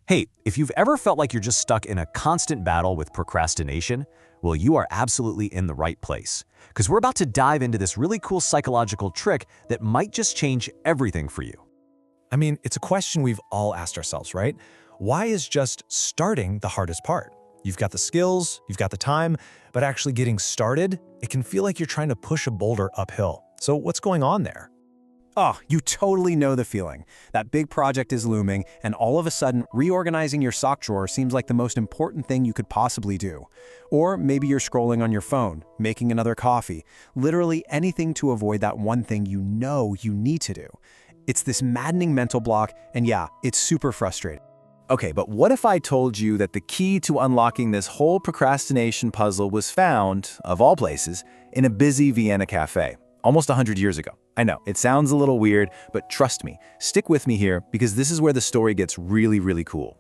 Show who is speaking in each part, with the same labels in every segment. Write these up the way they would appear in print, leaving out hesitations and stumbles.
Speaker 1: Hey, if you've ever felt like you're just stuck in a constant battle with procrastination, well, you are absolutely in the right place. Because we're about to dive into this really cool psychological trick that might just change everything for you.
Speaker 2: I mean, it's a question we've all asked ourselves, right? Why is just starting the hardest part? You've got the skills, you've got the time, but actually getting started, it can feel like you're trying to push a boulder uphill. So what's going on there?
Speaker 3: Oh, you totally know the feeling. That big project is looming, and all of a sudden, reorganizing your sock drawer seems like the most important thing you could possibly do. Or maybe you're scrolling on your phone, making another coffee, literally anything to avoid that one thing you know you need to do. It's this maddening mental block, and yeah, it's super frustrating.
Speaker 4: Okay, but what if I told you that the key to unlocking this whole procrastination puzzle was found, of all places, in a busy Vienna cafe, almost 100 years ago? I know, it sounds a little weird, but trust me, stick with me here because this is where the story gets really, really cool.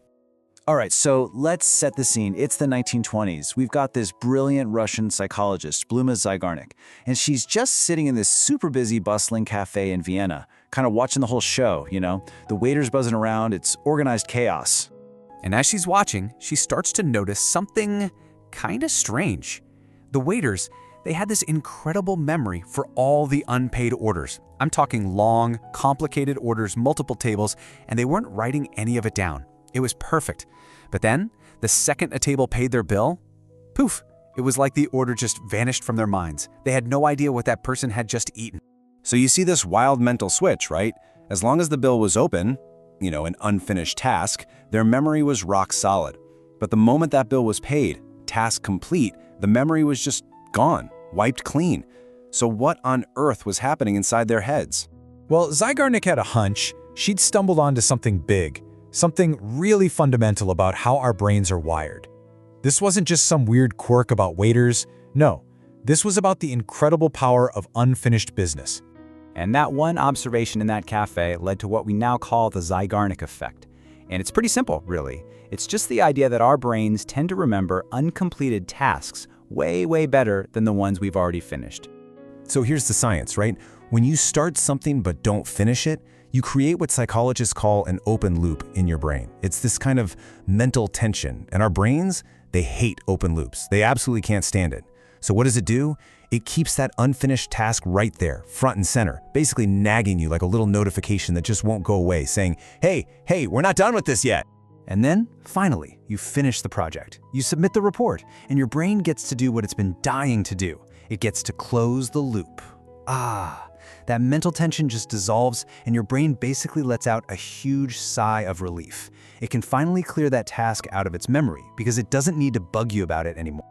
Speaker 5: All right, so let's set the scene. It's the 1920s. We've got this brilliant Russian psychologist, Bluma Zeigarnik, and she's just sitting in this super busy, bustling cafe in Vienna, kind of watching the whole show, you know? The waiters buzzing around, it's organized chaos.
Speaker 1: And as she's watching, she starts to notice something kind of strange. The waiters, they had this incredible memory for all the unpaid orders. I'm talking long, complicated orders, multiple tables, and they weren't writing any of it down. It was perfect. But then, the second a table paid their bill, poof, it was like the order just vanished from their minds. They had no idea what that person had just eaten.
Speaker 4: So you see this wild mental switch, right? As long as the bill was open, an unfinished task, their memory was rock solid. But the moment that bill was paid, task complete, the memory was just gone, wiped clean. So what on earth was happening inside their heads?
Speaker 2: Well, Zeigarnik had a hunch she'd stumbled onto something big, something really fundamental about how our brains are wired. This wasn't just some weird quirk about waiters. No, this was about the incredible power of unfinished business.
Speaker 3: And that one observation in that cafe led to what we now call the Zeigarnik Effect. And it's pretty simple, really. It's just the idea that our brains tend to remember uncompleted tasks way, way better than the ones we've already finished.
Speaker 2: So here's the science, right? When you start something but don't finish it, you create what psychologists call an open loop in your brain. It's this kind of mental tension, and our brains, they hate open loops. They absolutely can't stand it. So what does it do? It keeps that unfinished task right there, front and center, basically nagging you like a little notification that just won't go away, saying, hey, we're not done with this yet.
Speaker 3: And then, finally, you finish the project. You submit the report, and your brain gets to do what it's been dying to do. It gets to close the loop. That mental tension just dissolves, and your brain basically lets out a huge sigh of relief. It can finally clear that task out of its memory because it doesn't need to bug you about it anymore.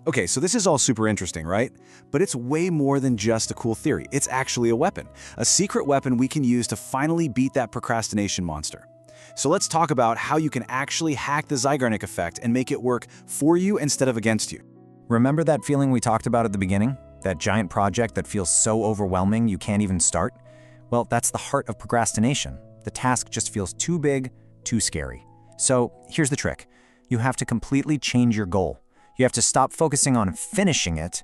Speaker 4: Okay, so this is all super interesting, right? But it's way more than just a cool theory. It's actually a weapon, a secret weapon we can use to finally beat that procrastination monster. So let's talk about how you can actually hack the Zeigarnik Effect and make it work for you instead of against you.
Speaker 3: Remember that feeling we talked about at the beginning? That giant project that feels so overwhelming you can't even start? Well, that's the heart of procrastination. The task just feels too big, too scary. So here's the trick. You have to completely change your goal. You have to stop focusing on finishing it.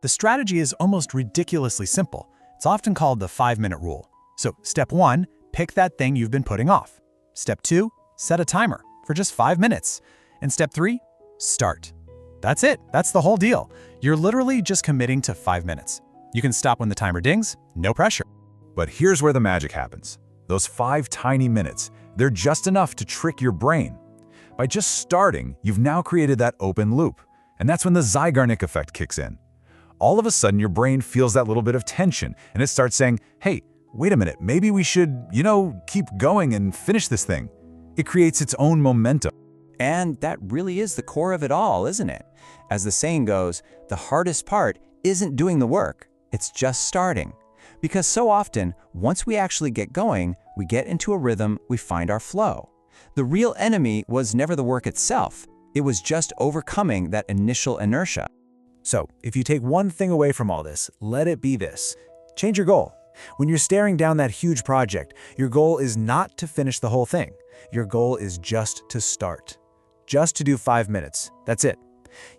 Speaker 2: The strategy is almost ridiculously simple. It's often called the 5-minute rule. So step 1, pick that thing you've been putting off. Step 2, set a timer for just 5 minutes. And step 3, start. That's it. That's the whole deal. You're literally just committing to 5 minutes. You can stop when the timer dings, no pressure.
Speaker 6: But here's where the magic happens. Those 5 tiny minutes, they're just enough to trick your brain. By just starting, you've now created that open loop. And that's when the Zeigarnik Effect kicks in. All of a sudden, your brain feels that little bit of tension, and it starts saying, hey, wait a minute, maybe we should, keep going and finish this thing. It creates its own momentum.
Speaker 3: And that really is the core of it all, isn't it? As the saying goes, the hardest part isn't doing the work, it's just starting. Because so often, once we actually get going, we get into a rhythm, we find our flow. The real enemy was never the work itself. It was just overcoming that initial inertia.
Speaker 2: So, if you take one thing away from all this, let it be this. Change your goal. When you're staring down that huge project, your goal is not to finish the whole thing. Your goal is just to start. Just to do 5 minutes. That's it.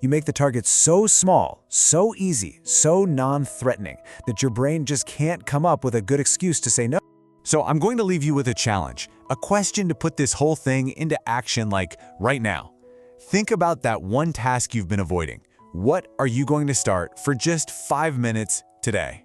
Speaker 2: You make the target so small, so easy, so non-threatening that your brain just can't come up with a good excuse to say no. So I'm going to leave you with a challenge, a question to put this whole thing into action like right now. Think about that one task you've been avoiding. What are you going to start for just 5 minutes today?